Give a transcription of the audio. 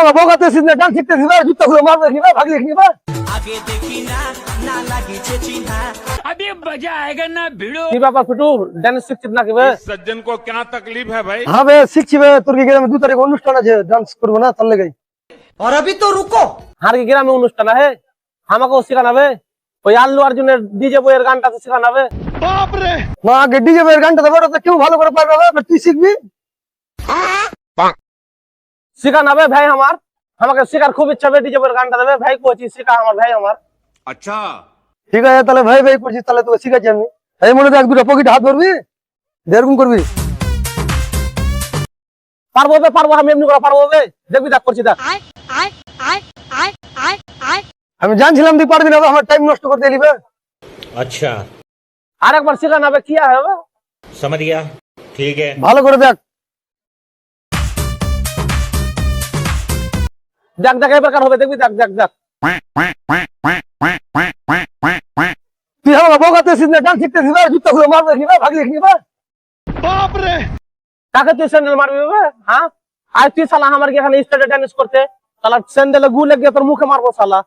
বাবা বোকাতে সিজনে ডান্স শিখতেছি ভাই, জুতা খুলে মারবে কি ভাই, ভাগলে কি ভাই? আগে দেখি না না লাগিছে চিহ্না अभी मजा आएगा ना भिड़ो। কি ব্যাপার ফুটু, ডান্স শিখছিস নাকি ভাই? सज्जन को क्या तकलीफ है भाई? হ্যাঁ ভাই শিখছি ভাই, তোর কি গ্রামে 2 তারিখ অনুষ্ঠান আছে, ডান্স করবো না তার লেগে। और अभी तो रुको আর কি গ্রামে অনুষ্ঠান আছে, আমাকেও শেখানো হবে। ওই আল্লু অর্জুনের ডিজে বইয়ের গানটা তো শেখানো হবে। बाप रे! না আগে ডিজে বইয়ের গানটা তো বড় তো কেউ ভালো করে পারবে না, তুই শিখবি। শেখানো হবে ভাই আমার, আমাকে শেখার খুব ইচ্ছা হবে, ডিজে বইয়ের গানটা দেবে ভাই, কোচি শেখা আমার ভাই আমার। अच्छा ঠিক আছে তাহলে ভাই ভাই করছিস, তাহলে তোকে শিখাচ্ছি আমি। এই মনে দেখ দুটো পকেটে হাত ধরবি, যেরকম করবি। পারবো বে, পারবো, আমি এমনি করে পারবো বে, দেখবি দেখ করছি দেখ। আমি জানছিলাম তুই পারবি না, আমার টাইম নষ্ট করতে এলি বে। अच्छा আরেকবার শেখানো হবে, কি হবে समझ गया ठीक है। ভালো করে দেখ। দেখ দেখ এবার কার হবে, দেখবি দেখ দেখ দেখ। তুই আমার বোকাতে সিজনে ডান্স শিখতেছিস ভাই, জুতা খুলে মারবে কি ভাই, ভাগলে কি ভাই? बाप रे! কাকে তুই স্যান্ডেল মারবি বে? হ্যাঁ আর তুই শালা আমার কি এখানে স্টেজে ডান্স করতে, শালা স্যান্ডেলে গু লেগে তোর মুখে মারবো শালা।